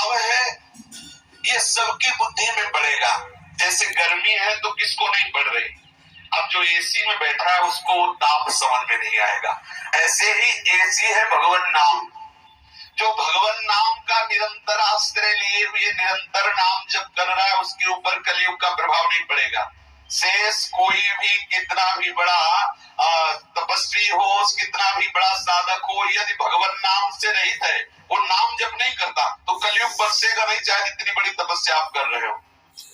प्रभाव है ये सबकी बुद्धि में पड़ेगा। जैसे गर्मी है तो किसको नहीं पड़ रही, अब जो एसी में बैठा है उसको वो ताप समझ में नहीं आएगा। ऐसे ही एसी है भगवान नाम, जो भगवान नाम का निरंतर आश्रय लिए हुए निरंतर नाम जब कर रहा है उसके ऊपर कलयुग का प्रभाव नहीं पड़ेगा। शेष कोई भी कितना भी बड़ा तपस्वी हो, कितना भी बड़ा साधक हो, यदि भगवान नाम से रहित है, वो नाम जब नहीं करता तो कलयुग बरसेगा नहीं, चाहे जितनी बड़ी तपस्या आप कर रहे हो।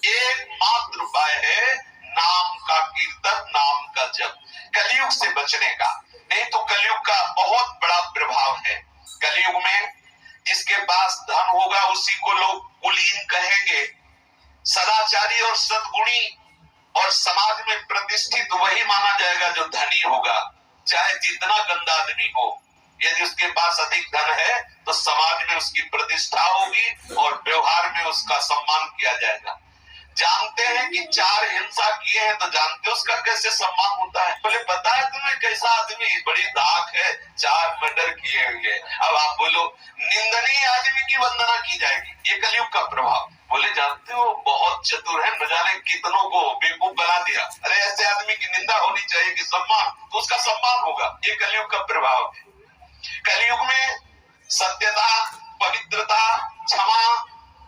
एकमात्र उपाय है नाम का कीर्तन, नाम का जप, कलयुग से बचने का। नहीं तो कलयुग का बहुत बड़ा प्रभाव है। कलयुग में जिसके पास धन होगा उसी को लोग कुलीन कहेंगे, सदाचारी और सद्गुणी और समाज में प्रतिष्ठित वही माना जाएगा जो धनी होगा, चाहे जितना गंदा आदमी हो। यदि उसके पास अधिक धन है तो समाज में उसकी प्रतिष्ठा होगी और व्यवहार में उसका सम्मान किया जाएगा। जानते हैं कि 4 हिंसा किए हैं तो जानते हो उसका कैसे सम्मान होता है। बोले पता है तुम्हें कैसा आदमी, बड़ी दाग है, 4 मर्डर किए हुए। अब आप बोलो निंदनीय आदमी की वंदना की जाएगी, ये कलयुग का प्रभाव। बोले जानते हो बहुत चतुर है, न जाने कितनों को बेवकूफ बना दिया। अरे ऐसे आदमी की निंदा होनी चाहिए कि सम्मान, तो उसका सम्मान होगा, ये कलयुग का प्रभाव है। कलयुग में सत्यता, पवित्रता, क्षमा,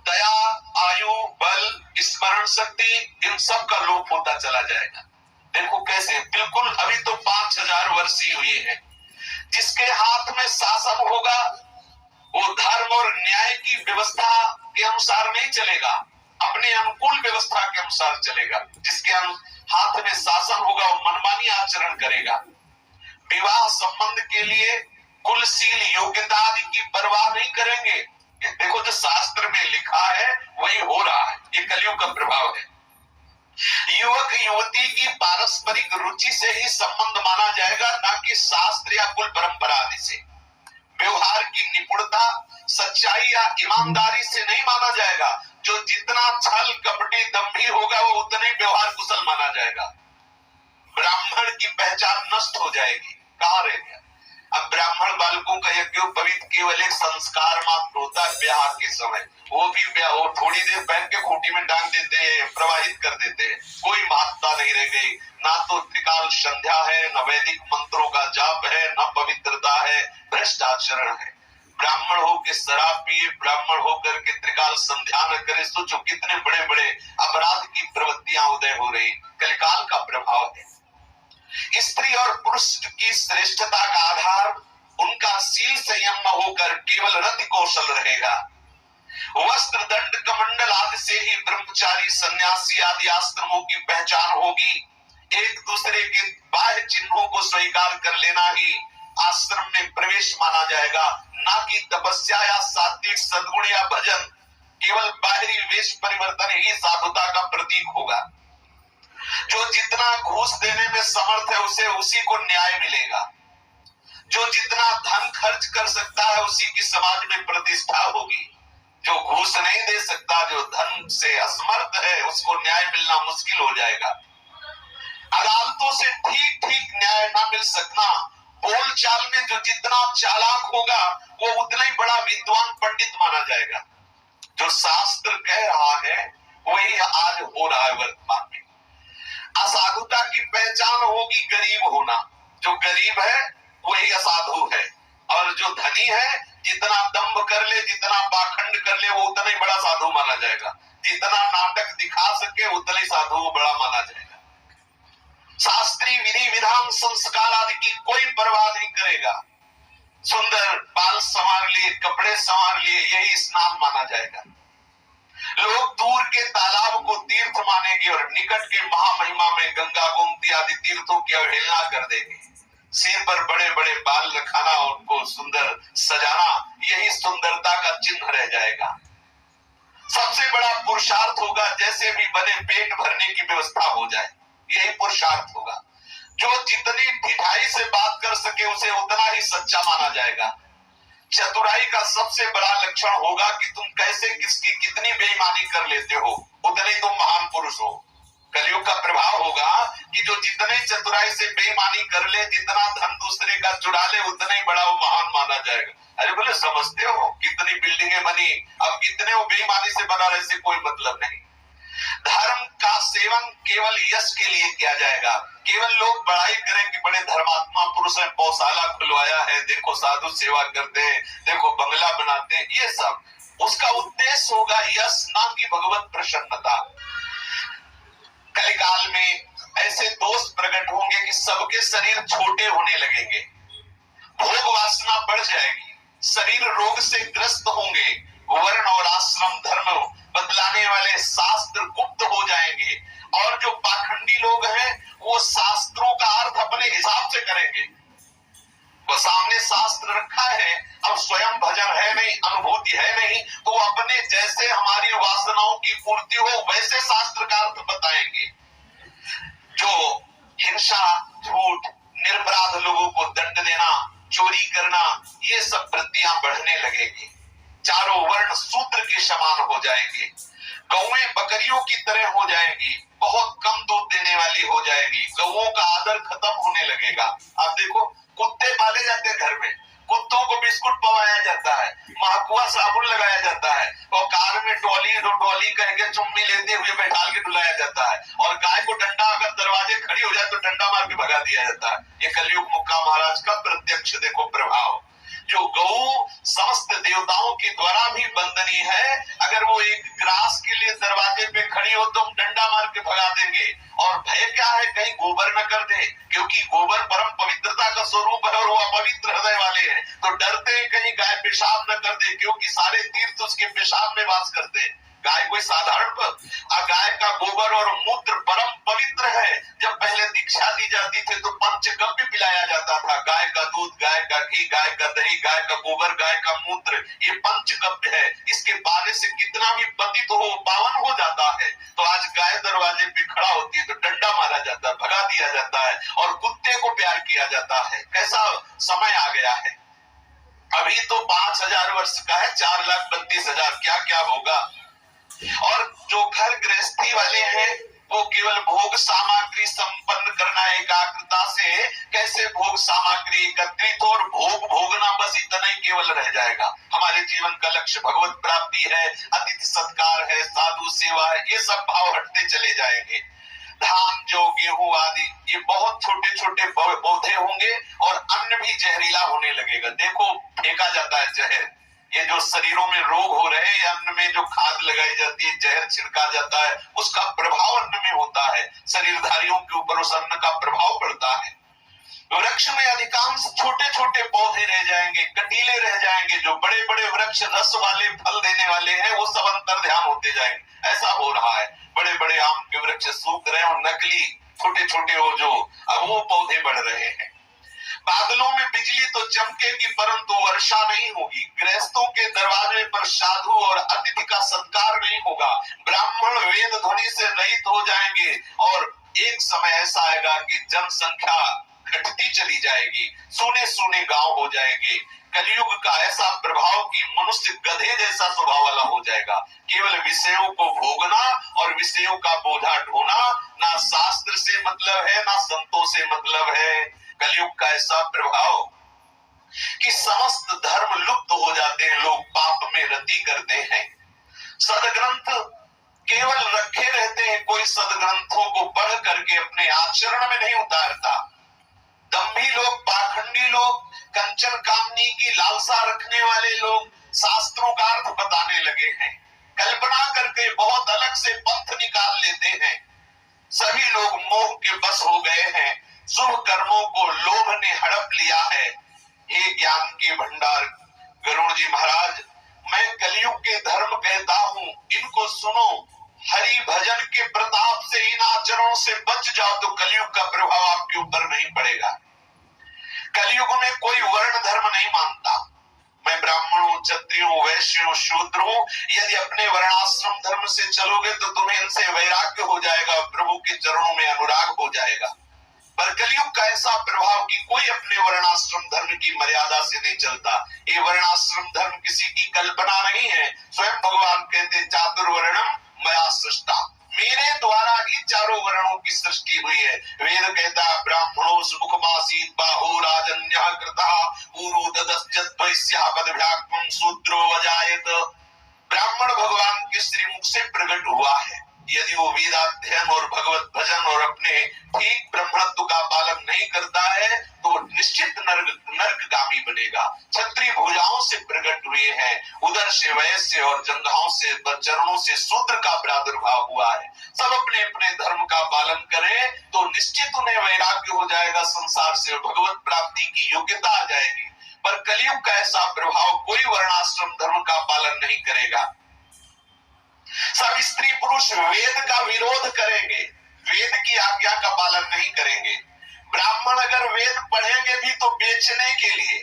दया, आयु, बल, स्मरण शक्ति, इन सब का लोप होता चला जाएगा। देखो कैसे, बिल्कुल अभी तो 5000 वर्ष ही हुए हैं। जिसके हाथ में शासन होगा वो धर्म और न्याय की व्यवस्था के अनुसार नहीं चलेगा, अपने अनुकूल व्यवस्था के अनुसार चलेगा। जिसके हाथ में शासन होगा वो मनमानी आचरण करेगा। विवाह संबंध के लिए कुलशील योग्यता आदि की परवाह नहीं करेंगे। देखो जो शास्त्र में लिखा है वही हो रहा है, ये कलयुग का प्रभाव है। युवक युवती की पारस्परिक रुचि से ही संबंध माना जाएगा, ना कि शास्त्र या कुल परंपरा आदि से। व्यवहार की निपुणता, सच्चाई या ईमानदारी से नहीं माना जाएगा। जो जितना छल कपटी दंभी होगा वो उतने व्यवहार कुशल माना जाएगा। ब्राह्मण की पहचान नष्ट हो जाएगी, कहाँ रह गया। अब ब्राह्मण बालकों का यज्ञोपवीत केवल एक संस्कार मात्र होता है ब्याह के समय, वो भी वो थोड़ी देर पहन के खूंटी में डाल देते हैं, प्रवाहित कर देते हैं, कोई महत्ता नहीं रह गई। ना तो त्रिकाल संध्या है, न वैदिक मंत्रों का जाप है, न पवित्रता है, भ्रष्ट आचरण है। ब्राह्मण हो के शराब पिए, ब्राह्मण होकर के त्रिकाल संध्या न करे, सोचो कितने बड़े बड़े अपराध की प्रवृत्तियां उदय हो रही। कलिकाल का प्रभाव है। स्त्री और पुरुष की श्रेष्ठता का आधार उनका शील संयम न होकर केवल रति कौशल रहेगा। वस्त्र दंड कमंडल आदि से ही ब्रह्मचारी सन्यासी आदि आश्रमों की पहचान होगी। एक दूसरे के बाह्य चिन्हों को स्वीकार कर लेना ही आश्रम में प्रवेश माना जाएगा, ना कि तपस्या या सात्विक सद्गुण या भजन। केवल बाहरी वेश परिवर्तन ही साधुता का प्रतीक होगा। जो जितना घूस देने में समर्थ है उसे उसी को न्याय मिलेगा। जो जितना धन खर्च कर सकता है उसी की समाज में प्रतिष्ठा होगी। जो घूस नहीं दे सकता, जो धन से असमर्थ है, उसको न्याय मिलना मुश्किल हो जाएगा। अदालतों से ठीक ठीक न्याय न मिल सकना, बोल चाल में जो जितना चालाक होगा वो उतना ही बड़ा विद्वान पंडित माना जाएगा। जो शास्त्र कह रहा है वही आज हो रहा है वर्तमान में। असाधुता की पहचान होगी गरीब होना। जो गरीब है वही असाधु है, और जो धनी है जितना दंभ कर ले, जितना पाखंड कर ले, वो उतना ही बड़ा साधु माना जाएगा। जितना नाटक दिखा सके उतना ही साधु बड़ा माना जाएगा। शास्त्रीय विधि विधान संस्कार आदि की कोई परवाह नहीं करेगा। सुंदर बाल संवार लिए, कपड़े संवार लिए, यही स्नान माना जाएगा। लोग दूर के तालाब को तीर्थ मानेंगे और निकट के महामहिमा में गंगा गोमती आदि तीर्थों की अवहेलना कर देंगे। सिर पर बड़े बड़े बाल रखाना, उनको सुंदर सजाना, यही सुंदरता का चिन्ह रह जाएगा। सबसे बड़ा पुरुषार्थ होगा जैसे भी बने पेट भरने की व्यवस्था हो जाए, यही पुरुषार्थ होगा। जो जितनी ढिठाई से बात कर सके उसे उतना ही सच्चा माना जाएगा। चतुराई का सबसे बड़ा लक्षण होगा कि तुम कैसे किसकी कितनी बेईमानी कर लेते हो, उतने तुम महान पुरुष हो। कलयुग का प्रभाव होगा कि जो जितने चतुराई से बेईमानी कर ले, जितना धन दूसरे का चुरा ले, उतना ही बड़ा वो महान माना जाएगा। अरे बोले समझते हो कितनी बिल्डिंगें बनी, अब कितने वो बेईमानी से बना रहे से कोई मतलब नहीं। धर्म का सेवन केवल यश के लिए किया जाएगा। केवल लोग बड़ाई करें कि बड़े धर्मात्मा पुरुष हैं, पौशाला खुलवाया है, देखो साधु सेवा करते हैं, देखो बंगला बनाते हैं, ये सब उसका उद्देश्य होगा यश, ना कि भगवत प्रसन्नता। कलिकाल में ऐसे दोष प्रकट होंगे कि सबके शरीर छोटे होने लगेंगे, भोग वासना बढ़ जाएगी, शरीर रोग से ग्रस्त होंगे, वर्ण और आश्रम धर्म बतलाने वाले शास्त्र गुप्त हो जाएंगे, और जो पाखंडी लोग हैं वो शास्त्रों का अर्थ अपने हिसाब से करेंगे। वो सामने शास्त्र रखा है, अब स्वयं भजन है नहीं, अनुभूति है नहीं, तो अपने जैसे हमारी वासनाओं की पूर्ति हो वैसे शास्त्र का अर्थ बताएंगे। जो हिंसा, झूठ, निरपराध लोगों को दंड देना, चोरी करना, ये सब वृत्तियां बढ़ने लगेगी। चारों वर्ण सूत्र के समान हो जाएंगे, गौएं बकरियों की तरह हो जाएंगी, बहुत कम दूध देने वाली हो जाएगी, गौओं का आदर खत्म होने लगेगा। आप देखो कुत्ते पाले जाते हैं घर में, कुत्तों को बिस्कुट पवाया जाता है, महकुआ साबुन लगाया जाता है, और कार में डॉली कह के चुम्मी लेते हुए बैठाल के डुलाया जाता है, और गाय को डंडा अगर दरवाजे खड़ी हो जाए तो डंडा मार के भगा दिया जाता है। ये कलयुग मुक्का महाराज का प्रत्यक्ष देखो प्रभाव। जो गौ समस्त देवताओं के द्वारा भी वंदनीय है, अगर वो एक ग्रास के लिए दरवाजे पे खड़ी हो तो हम डंडा मार के भगा देंगे। और भय क्या है, कहीं गोबर न कर दे, क्योंकि गोबर परम पवित्रता का स्वरूप है और वो अपवित्र हृदय वाले हैं, तो डरते हैं कहीं गाय पेशाब न कर दे, क्योंकि सारे तीर्थ उसके पेशाब में वास करते हैं। गाय कोई साधारण गाय का गोबर और मूत्र परम पवित्र है। जब पहले दीक्षा दी जाती थी तो पंचगव्य पिलाया जाता था, गाय का दूध, गाय का घी, गाय का दही, गाय का गोबर, गाय का मूत्र, ये पंचगव्य है। इसके पाने से कितना भी पतित हो पावन हो जाता है। तो आज गाय दरवाजे पे खड़ा होती है तो डंडा मारा जाता है, भगा दिया जाता है, और कुत्ते को प्यार किया जाता है। कैसा समय आ गया है। अभी तो 5000 वर्ष का है, 4,32,000, क्या क्या होगा। और जो घर गृहस्थी वाले हैं वो केवल भोग सामग्री संपन्न करना, एकाग्रता से कैसे भोग सामग्री एकत्रित हो और भोग भोगना, बस इतना ही केवल रह जाएगा। हमारे जीवन का लक्ष्य भगवत प्राप्ति है, अतिथि सत्कार है, साधु सेवा है, ये सब भाव हटते चले जाएंगे। धान, जौ, गेहूं आदि ये बहुत छोटे छोटे पौधे होंगे और अन्न भी जहरीला होने लगेगा। देखो फेंका जाता है जहर, ये जो शरीरों में रोग हो रहे हैं, अन्न में जो खाद लगाई जाती है, जहर छिड़का जाता है, उसका प्रभाव अन्न में होता है, शरीरधारियों के ऊपर उस अन्न का प्रभाव पड़ता है। वृक्ष में अधिकांश छोटे छोटे पौधे रह जाएंगे, कटीले रह जाएंगे। जो बड़े बड़े वृक्ष रस वाले फल देने वाले हैं वो सब अंतर्ध्यान होते जाएंगे। ऐसा हो रहा है, बड़े बड़े आम के वृक्ष सूख रहे हैं और नकली छोटे छोटे हो जो अब वो पौधे बढ़ रहे हैं। बादलों में बिजली तो चमकेगी परंतु वर्षा नहीं होगी। गृहस्थों के दरवाजे पर साधु और अतिथि का सत्कार नहीं होगा। ब्राह्मण वेद ध्वनि से रहित हो जाएंगे और एक समय ऐसा आएगा कि जनसंख्या घटती चली जाएगी, सोने सोने गांव हो जाएंगे। कलयुग का ऐसा प्रभाव कि मनुष्य गधे जैसा स्वभाव वाला हो जाएगा, केवल विषयों को भोगना और विषयों का बोझा ढोना, ना शास्त्र से मतलब है ना संतों से मतलब है। कलयुग का ऐसा प्रभाव कि समस्त धर्म लुप्त हो जाते हैं, लोग पाप में रति करते हैं। सदग्रंथ केवल रखे रहते हैं, कोई सदग्रंथों को पढ़ करके अपने आचरण में नहीं उतारता। दम्भी लोग, पाखंडी लोग, कंचन कामनी की लालसा रखने वाले लोग शास्त्रों का अर्थ बताने लगे हैं, कल्पना करके बहुत अलग से पंथ निकाल लेते हैं। सभी लोग मोह के बस हो गए हैं, शुभ कर्मों को लोभ ने हड़प लिया है। हे ज्ञान के भंडार गरुड़ जी महाराज, मैं कलयुग के धर्म कहता हूँ, इनको सुनो। हरि भजन के प्रताप से इन आचरणों से बच जाओ तो कलयुग का प्रभाव आपके ऊपर नहीं पड़ेगा। कलयुग में कोई वर्ण धर्म नहीं मानता। मैं ब्राह्मण हूँ, क्षत्रिय हूँ, वैश्य हूँ, शूद्र हूँ, यदि अपने वर्णाश्रम धर्म से चलोगे तो तुम्हें इनसे वैराग्य हो जाएगा, प्रभु के चरणों में अनुराग हो जाएगा। पर कलयुग का ऐसा प्रभाव कि कोई अपने वर्णाश्रम धर्म की मर्यादा से नहीं चलता। ये वर्णाश्रम धर्म किसी की कल्पना नहीं है, स्वयं भगवान कहते चातुर्वर्णम मया सृष्टा, मेरे द्वारा ही चारों वर्णों की सृष्टि हुई है। वेद कहता ब्राह्मणो सुमुखमासीत् बाहो राजन्यः कृतः ऊरु ददश्चत् वैश्यः पदभ्याक्त्वं शूद्रो वजायत। ब्राह्मण भगवान के श्रीमुख से प्रकट हुआ है। यदि वो वेदाध्ययन और भगवत भजन और अपने ठीक ब्रह्मत्व का पालन नहीं करता है तो निश्चित नरकगामी बनेगा। क्षत्रिय भुजाओं से प्रकट हुए हैं, उदर से वैश्य और जंघाओं से चरणों से शूद्र का प्रादुर्भाव हुआ है। सब अपने अपने धर्म का पालन करें तो निश्चित उन्हें वैराग्य हो जाएगा, संसार से भगवत प्राप्ति की योग्यता आ जाएगी। पर कलयुग का ऐसा प्रभाव, कोई वर्णाश्रम धर्म का पालन नहीं करेगा। सब स्त्री पुरुष वेद का विरोध करेंगे, वेद की आज्ञा का पालन नहीं करेंगे। ब्राह्मण अगर वेद पढ़ेंगे भी तो बेचने के लिए,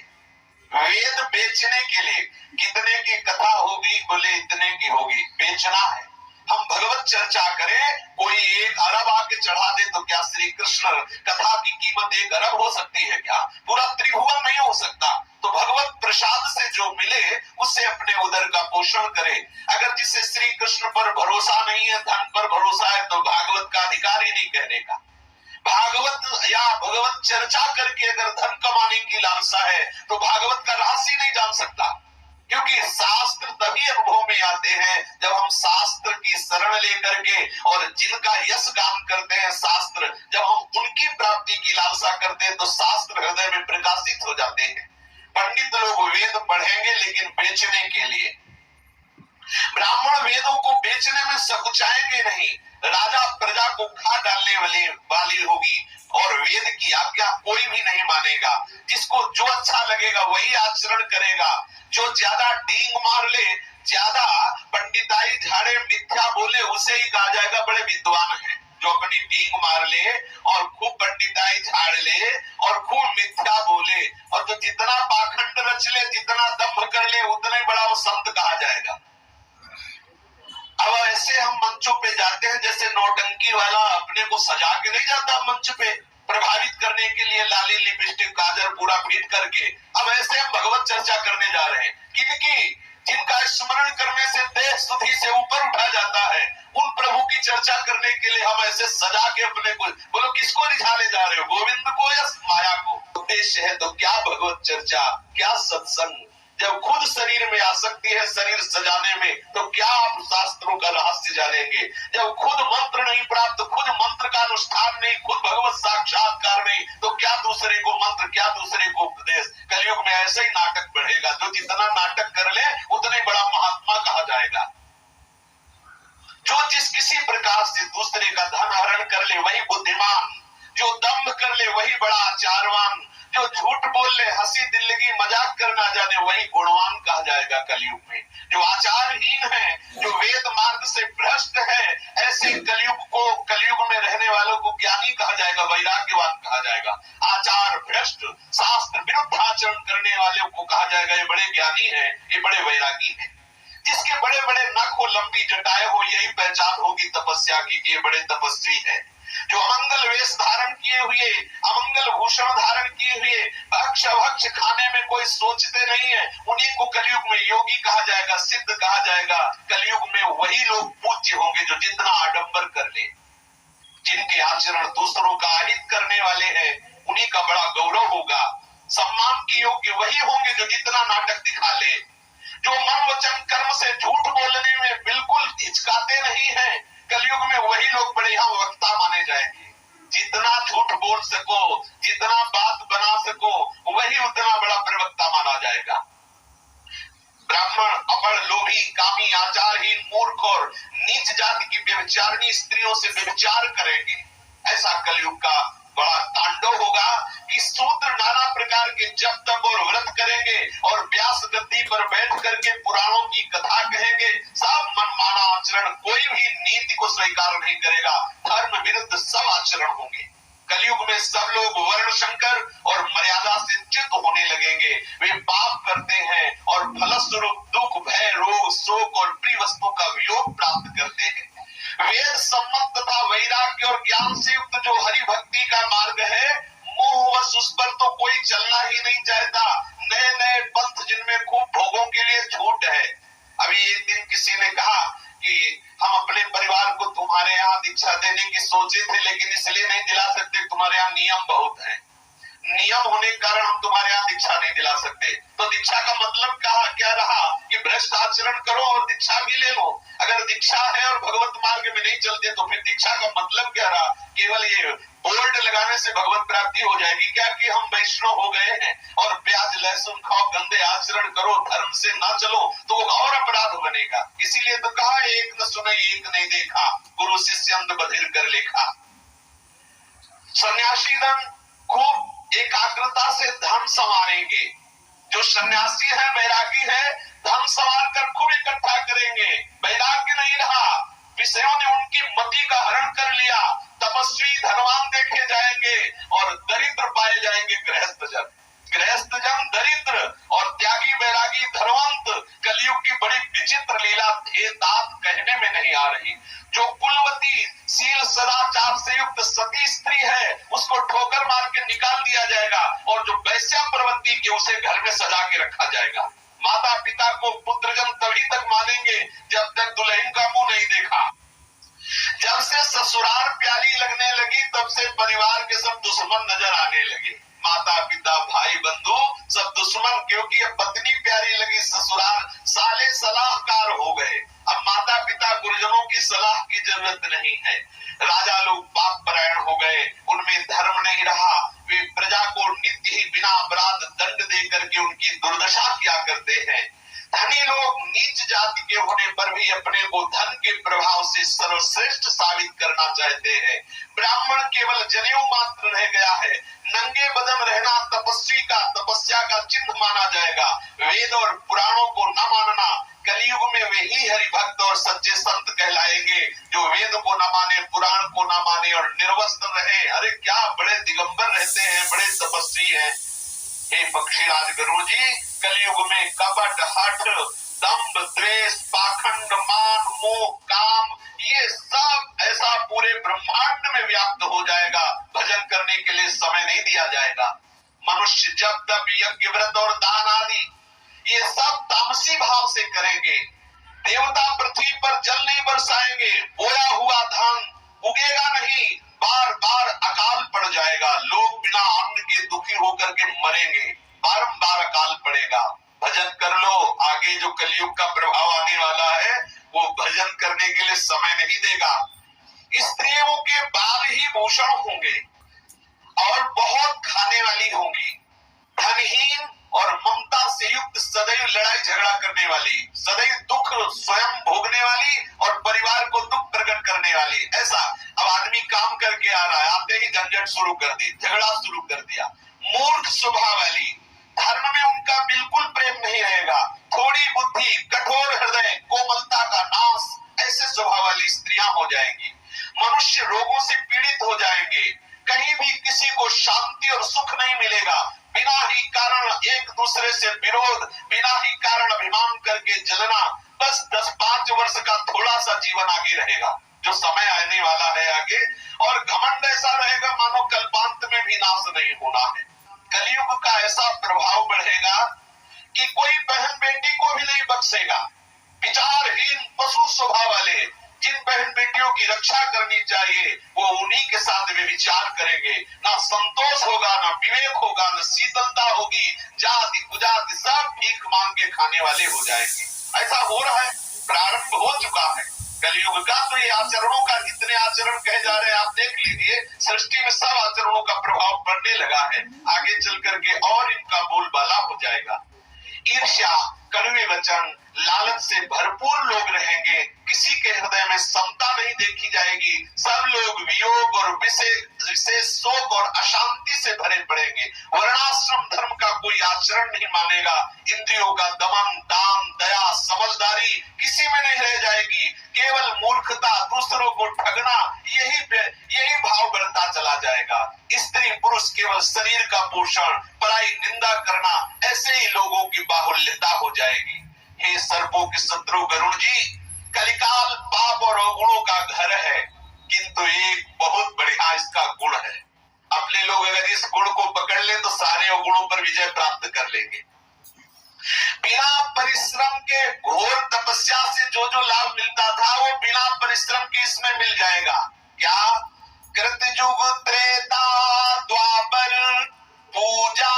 वेद बेचने के लिए। कितने की कथा होगी, बोले इतने की होगी, बेचना है। हम भगवत चर्चा करें, कोई 1 अरब आके चढ़ा दे तो क्या श्री कृष्ण कथा की कीमत 1 अरब हो सकती है क्या? पूरा त्रिभुवन नहीं हो सकता। तो भगवत प्रसाद से जो मिले उससे अपने उदर का पोषण करे। अगर जिसे श्री कृष्ण पर भरोसा नहीं है, धन पर भरोसा है, तो भागवत का अधिकार ही नहीं कहने का। भागवत या भगवत चर्चा करके अगर धन कमाने की लालसा है तो भागवत का रहस्य नहीं जान सकता। क्योंकि शास्त्र तभी अनुभव में आते हैं जब हम शास्त्र की शरण लेकर के, और जिनका यश गान करते हैं शास्त्र, जब हम उनकी प्राप्ति की लालसा करते हैं तो शास्त्र हृदय में प्रकाशित हो जाते हैं। पंडित लोग वेद पढ़ेंगे लेकिन बेचने के लिए। ब्राह्मण वेदों को बेचने में सकुचाएंगे नहीं। राजा प्रजा को खा डालने वाली होगी और वेद की आज्ञा कोई भी नहीं मानेगा। जिसको जो अच्छा लगेगा वही आचरण करेगा। जो ज्यादा डींग मार ले, ज्यादा पंडिताई झाड़े, मिथ्या बोले, उसे ही कहा जाएगा बड़े विद्वान है। जो अपनी डींग मार ले और खूब पंडिताई झाड़ ले और खूब मिथ्या बोले, और जो जितना पाखंड रच ले, जितना दम्भ कर ले, उतना ही बड़ा वो संत कहा जाएगा। अब ऐसे हम मंचों पे जाते हैं जैसे नौटंकी वाला अपने को सजा के नहीं जाता मंच पे प्रभावित करने के लिए, लाली लिपस्टिक काजल पूरा फिट करके। अब ऐसे हम भगवत चर्चा करने जा रहे हैं, क्योंकि जिनका स्मरण करने से देह स्तुति से ऊपर उठा जाता है, उन प्रभु की चर्चा करने के लिए हम ऐसे सजा के अपने को, बोलो किसको रिझाने जा रहे हो, गोविंद को या माया को? उद्देश्य है तो क्या भगवत चर्चा, क्या सत्संग। जब खुद शरीर में आसक्ति है शरीर सजाने में, तो क्या आप शास्त्रों का रहस्य जानेंगे? जब खुद मंत्र नहीं प्राप्त, खुद मंत्र का अनुष्ठान नहीं, खुद भगवत साक्षात्कार नहीं, तो क्या दूसरे को मंत्र, क्या दूसरे को उपदेश? कलयुग में ऐसे ही नाटक बढ़ेगा। जो जितना नाटक कर ले उतना ही बड़ा महात्मा कहा जाएगा। जो जिस किसी प्रकार से दूसरे का धन हरण कर ले वही बुद्धिमान, जो दम्भ कर ले वही बड़ा आचारवान, जो झूठ बोल ले, हंसी दिल्लगी मजाक करना जाने वही गुणवान कहा जाएगा कलयुग में। जो आचारहीन है, जो वेद मार्ग से भ्रष्ट है, ऐसे कलयुग में रहने वालों को ज्ञानी कहा जाएगा, वैराग्यवान कहा जाएगा। आचार भ्रष्ट, शास्त्र विरुद्ध आचरण करने वाले को कहा जाएगा ये बड़े ज्ञानी है, ये बड़े वैरागी है। जिसके बड़े बड़े नख हो, लंबी जटाएं हो, यही पहचान होगी तपस्या की, ये बड़े तपस्वी है। जो अमंगल वेश धारण किए हुए, अमंगल भूषण धारण किए हुए, भक्ष खाने में कोई सोचते नहीं है, उन्हीं को कलयुग में योगी कहा जाएगा, सिद्ध कहा जाएगा। कलयुग में वही लोग पूज्य होंगे जो जितना आडंबर कर ले, जिनके आचरण दूसरों का अहित करने वाले हैं, उन्हीं का बड़ा गौरव होगा। सम्मान के योग्य वही होंगे जो जितना नाटक दिखा ले, जो मन वचन कर्म से झूठ बोलने में बिल्कुल हिचकाते नहीं है। कलयुग में वही लोग बड़े यहाँ वक्ता माने जाएंगे। जितना झूठ बोल सको, जितना बात बना सको, वही उतना बड़ा प्रवक्ता माना जाएगा। ब्राह्मण अबड़, लोभी, कामी, आचारहीन, मूर्ख और नीच जाति की व्यभिचारिणी स्त्रियों से व्यभिचार करेंगे। ऐसा कलयुग का बड़ा तांडव होगा कि शूद्र नाना प्रकार के जप तप और व्रत करेंगे और व्यास गद्दी पर बैठ करके पुराणों की कथा कहेंगे। सब मनमाना आचरण, कोई भी नीति को स्वीकार नहीं करेगा, धर्म विरुद्ध सब आचरण होंगे। कलयुग में सब लोग वर्ण संकर और मर्यादा से च्युत होने लगेंगे। वे पाप करते हैं और फलस्वरूप दुख, भय, रोग, शोक और प्रिय वस्तुओं का वियोग प्राप्त करते हैं। वेद सम्मत तथा वैराग्य और ज्ञान से युक्त जो हरि भक्ति का मार्ग है, मोहवश उस पर तो कोई चलना ही नहीं चाहता। नए नए पंथ जिनमें खूब भोगों के लिए छूट है। अभी एक दिन किसी ने कहा कि हम अपने परिवार को तुम्हारे यहाँ दीक्षा देने की सोचे थे, लेकिन इसलिए नहीं दिला सकते, तुम्हारे यहाँ नियम बहुत है। नियम होने के कारण हम तुम्हारे यहाँ दीक्षा नहीं दिला सकते। तो दीक्षा का मतलब क्या रहा कि भ्रष्ट आचरण करो और दीक्षा भी ले लो। अगर दीक्षा है और भगवत मार्ग में नहीं चलते तो फिर दीक्षा का मतलब क्या रहा? केवल ये बोर्ड लगाने से भगवत प्राप्ति हो जाएगी क्या कि हम वैष्णव हो गए हैं और प्याज लहसुन खाओ, गंदे आचरण करो, धर्म से ना चलो तो वो और अपराध बनेगा। इसीलिए तो कहा, एक न सुने एक नहीं देखा, गुरु शिष्य अंध बधिर कर लेखा। सन्यासी धन खूब एकाग्रता से धन संवारेंगे। जो सन्यासी है, वैरागी है, धन संवार कर खूब इकट्ठा करेंगे। वैराग्य नहीं रहा, विषयों ने उनकी मति का हरण कर लिया। तपस्वी धनवान देखे जाएंगे और दरिद्र पाए जाएंगे गृहस्थ जन। गृहस्थ जन दरिद्र और त्यागी वैरागी धनवंत। कलयुग की बड़ी विचित्र लीला भेदात कहने में नहीं आ रही। जो कुलवती शील सदाचार से युक्त सती स्त्री है उसको ठोकर मार के निकाल दिया जाएगा और जो वैश्या प्रवृत्ति की उसे घर में सजा के रखा जाएगा। माता पिता को पुत्रजन तभी तक मानेंगे जब तक दुल्हन का मुंह नहीं देखा। जब से ससुराल प्यारी लगने लगी तब से परिवार के सब दुश्मन नजर आने लगे। माता पिता भाई बंधु सब दुश्मन, क्योंकि अब पत्नी प्यारी लगी, ससुराल साले सलाहकार हो गए। अब माता पिता गुरुजनों की सलाह की जरूरत नहीं है। राजा लोग पाप परायण हो गए, उनमें धर्म नहीं रहा। वे प्रजा को नित्य ही बिना अपराध दंड दे करके उनकी दुर्दशा किया करते हैं। धनी लोग नीच जाति के होने पर भी अपने को धन के प्रभाव से सर्वश्रेष्ठ साबित करना चाहते हैं। ब्राह्मण केवल जनेऊ मात्र रह गया है। नंगे बदन रहना तपस्वी का तपस्या का चिन्ह माना जाएगा। वेद और पुराणों को न मानना, कलयुग में वे ही हरिभक्त और सच्चे संत कहलाएंगे जो वेद को न माने, पुराण को न माने और निर्वस्त्र रहे। अरे क्या बड़े दिगंबर रहते हैं, बड़े तपस्वी हैं। हे पक्षीराज गरुड़ जी, कलयुग में कपट, हठ, दंभ, द्वेष, पाखंड, मान, मोह, काम, ये सब ऐसा पूरे ब्रह्मांड में व्याप्त हो जाएगा, भजन करने के लिए समय नहीं दिया जाएगा। मनुष्य जब तब यज्ञ, व्रत और दान आदि ये सब तामसी भाव से करेंगे। देवता पृथ्वी पर जल नहीं बरसाएंगे, बोया हुआ धान उगेगा नहीं, बार बार अकाल पड़ जाएगा। लोग बिना अन्न के दुखी होकर के मरेंगे, बारंबार अकाल पड़ेगा। भजन कर लो, आगे जो कलयुग का प्रभाव आने वाला है वो भजन करने के लिए समय नहीं देगा। स्त्रियों के बाल ही भूषण होंगे और बहुत खाने वाली होंगी, धनहीन और ममता से युक्त, सदैव लड़ाई झगड़ा करने वाली, सदैव दुख स्वयं भोगने वाली और परिवार को दुख प्रकट करने वाली। ऐसा अब आदमी काम करके आ रहा है, आते ही झंझट शुरू कर दी, झगड़ा शुरू कर दिया। मूर्ख स्वभाव वाली, धर्म में उनका बिल्कुल प्रेम नहीं रहेगा। थोड़ी बुद्धि, कठोर हृदय, कोमलता का नाश, ऐसे स्वभाव वाली स्त्रियां हो जाएंगी। मनुष्य रोगों से पीड़ित हो जाएंगे, कहीं भी किसी को शांति और सुख नहीं मिलेगा। बिना ही कारण एक दूसरे से विरोध, बिना ही कारण अभिमान करके जलना, बस 10-5 वर्ष का थोड़ा सा जीवन आगे रहेगा जो समय आने वाला है आगे, और घमंड ऐसा रहेगा मानो कल्पांत में भी नाश नहीं होना है। कलयुग का ऐसा प्रभाव बढ़ेगा कि कोई बहन बेटी को भी नहीं बख्शेगा। विचारहीन पशु स्वभाव वाले, जिन बहन बेटियों की रक्षा करनी चाहिए वो उन्हीं के साथ वे विचार करेंगे। ना संतोष होगा, ना विवेक होगा, ना शीतलता होगी। जाति कुजाति सब भीख मांग के खाने वाले हो जाएंगे। ऐसा हो रहा है, प्रारंभ हो चुका है कलयुग का। तो ये आचरणों का, जितने आचरण कहे जा रहे हैं आप देख लीजिए, सृष्टि में सब आचरणों का प्रभाव पड़ने लगा है। आगे चल करके और इनका बोलबाला हो जाएगा। ईर्ष्या, कड़वे वचन, लालच से भरपूर लोग रहेंगे। किसी के हृदय में समता नहीं देखी जाएगी। सब लोग वियोग और विशेष शोक और अशांति से भरे पड़ेंगे। वर्णाश्रम धर्म का कोई आचरण नहीं मानेगा। इंद्रियों का दमन, दान, दया, समझदारी किसी में नहीं रह जाएगी। केवल मूर्खता, दूसरों को ठगना, यही भाव बढ़ता चला जाएगा। स्त्री पुरुष केवल शरीर का पोषण, पराई निंदा करना, ऐसे ही लोगों की बाहुल्यता हो जाएगी। हे सर्पों के शत्रु गरुड़ जी, कलिकाल पाप और अवगुणों का घर है, किंतु एक बहुत बढ़िया इसका गुण है। अपने लोग अगर इस गुण को पकड़ ले तो सारे अवगुणों पर विजय प्राप्त कर लेंगे। बिना परिश्रम के घोर तपस्या से जो जो लाभ मिलता था वो बिना परिश्रम के इसमें मिल जाएगा। क्या? कृतयुग, त्रेता, द्वापर, पूजा,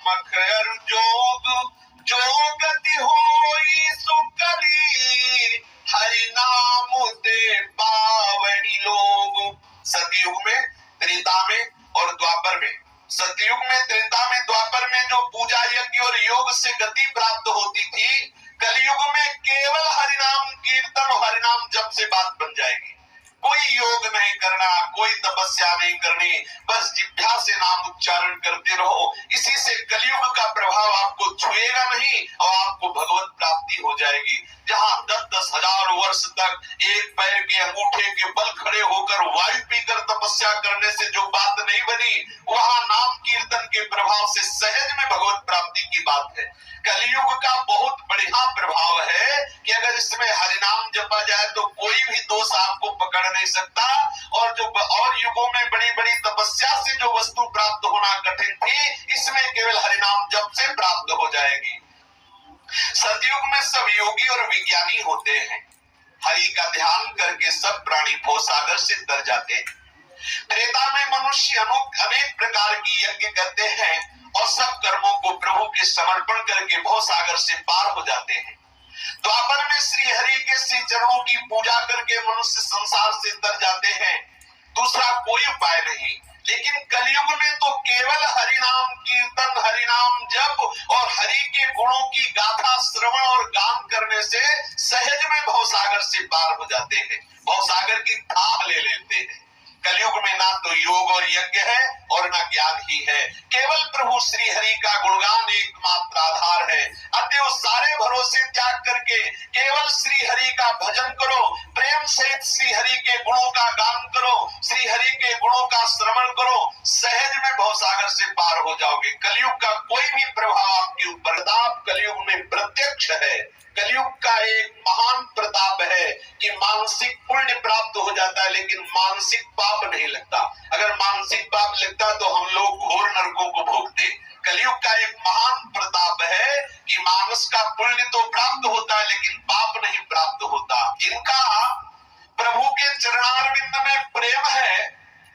मकर, जोग, जो गति हो होई सुकली हरि नाम ते पावनी लोग। सतयुग में, त्रेता में और द्वापर में, सतयुग में, त्रेता में, द्वापर में जो पूजा यज्ञ और योग से गति प्राप्त होती थी, कलयुग में केवल हरिनाम कीर्तन और हरिनाम जप से बात बन जाएगी। कोई योग नहीं करना, कोई तपस्या नहीं करनी, बस जिह्वा से नाम उच्चारण करते रहो। इसी से कलयुग का प्रभाव आपको छुएगा नहीं और आपको भगवत प्राप्ति हो जाएगी। जहाँ 10-10 हजार वर्ष तक एक पैर के अंगूठे के बल खड़े होकर वायु पीकर तपस्या करने से जो बात नहीं बनी, वहाँ नाम कीर्तन के प्रभाव से सहज में भगवत प्राप्ति की बात है। कलयुग का बहुत बढ़िया प्रभाव है कि अगर इसमें हरिनाम जपा जाए तो कोई भी दोष आपको पकड़ नहीं सकता। और जो और युगों में बड़ी बड़ी तपस्या से जो वस्तु प्राप्त होना कठिन थी, इसमें केवल हरिनाम जप से प्राप्त हो जाएगी। सतयुग में सब योगी और विज्ञानी होते हैं। हरि का ध्यान करके सब प्राणी भवसागर से तर जाते हैं। त्रेता में मनुष्य अनेक प्रकार की यज्ञ करते हैं और सब कर्मों को प्रभु के समर्पण करके भवसागर से पार हो जाते हैं। द्वापर में श्री हरि के श्री चरणों की पूजा करके मनुष्य संसार से तर जाते हैं। दूसरा कोई उपाय नहीं। लेकिन कलयुग में तो केवल हरिनाम कीर्तन, हरिनाम जप और हरि के गुणों की गाथा श्रवण और गान करने से सहज में भवसागर से पार हो जाते हैं, भवसागर की थाह ले लेते हैं। कलयुग में ना तो योग और यज्ञ है और ना ज्ञान ही है, केवल प्रभु श्री हरि का गुणगान एकमात्र आधार है। अतएव सारे भरोसे त्याग करके केवल श्री हरि का भजन करो, प्रेम सहित श्री हरि के गुणों का गान करो, श्री हरि के गुणों का श्रवण करो, सहज में भवसागर से पार हो जाओगे। कलयुग का कोई भी प्रभाव आपके ऊपर, प्रताप कलयुग में प्रत्यक्ष है। कलयुग का एक महान प्रताप है कि मानसिक पुण्य प्राप्त हो जाता है लेकिन मानसिक पाप नहीं लगता। अगर मानसिक पाप लगता तो हम लोग घोर नरकों को भोगते। कलयुग का एक महान प्रताप है कि मानस का पुण्य तो प्राप्त होता है लेकिन पाप नहीं प्राप्त होता। जिनका प्रभु के चरणारविंद में प्रेम है,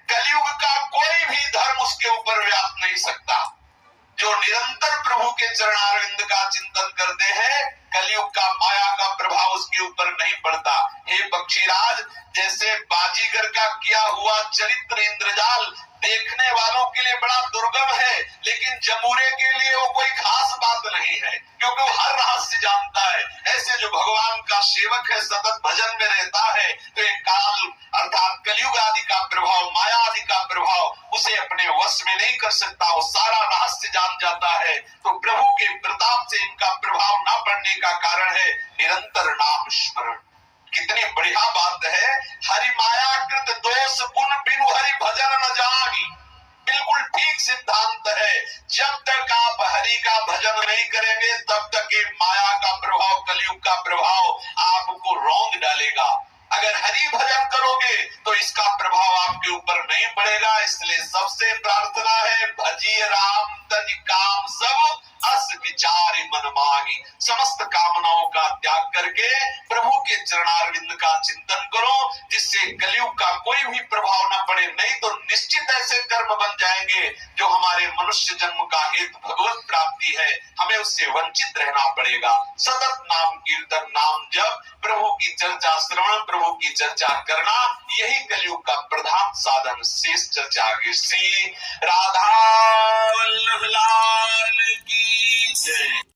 कलयुग का कोई भी धर्म उसके ऊपर व्याप नहीं सकता। जो निरंतर प्रभु के चरणारविंद का चिंतन करते हैं, कलयुग का माया का प्रभाव उसके ऊपर नहीं पड़ता। हे पक्षीराज, जैसे बाजीगर का किया हुआ चरित्र इंद्रजाल देखने वालों के लिए बड़ा दुर्गम है, लेकिन जमूरे के लिए वो कोई खास बात नहीं है, क्योंकि वो हर रहस्य जानता है। ऐसे जो भगवान का सेवक है, सतत भजन में रहता है, तो एक काल अर्थात कलयुग आदि का प्रभाव, माया आदि का प्रभाव उसे अपने वश में नहीं कर सकता। वो सारा रहस्य जान जाता है। तो प्रभु के प्रताप से इनका प्रभाव न पड़ने का कारण है निरंतर नाम स्मरण। कितनी बढ़िया बात है। हरि माया कृत दोष गुण बिनु हरि भजन न जानी। बिल्कुल ठीक सिद्धांत है। जब तक आप हरि का भजन नहीं करेंगे तब तक ये माया का प्रभाव, कलयुग का प्रभाव आपको रौंद डालेगा। अगर हरि भजन करोगे तो इसका प्रभाव आपके ऊपर नहीं पड़ेगा। इसलिए सबसे प्रार्थना है, भजिए राम तज काम सब अस विचार मन मांगी। समस्त कामनाओं का त्याग करके प्रभु के चरणारविंद का चिंतन करो, जिससे कलयुग का कोई भी प्रभाव न पड़े। नहीं तो निश्चित ऐसे कर्म बन जाएंगे जो हमारे मनुष्य जन्म का हेतु भगवत प्राप्ति है, हमें उससे वंचित रहना पड़ेगा। सतत नाम कीर्तन, नाम जप, प्रभु की चर्चा श्रवण, प्रभु की चर्चा करना, यही कलयुग का प्रधान साधन। शेष चर्चा आगे। श्री राधा वल्लभ लाल की जय।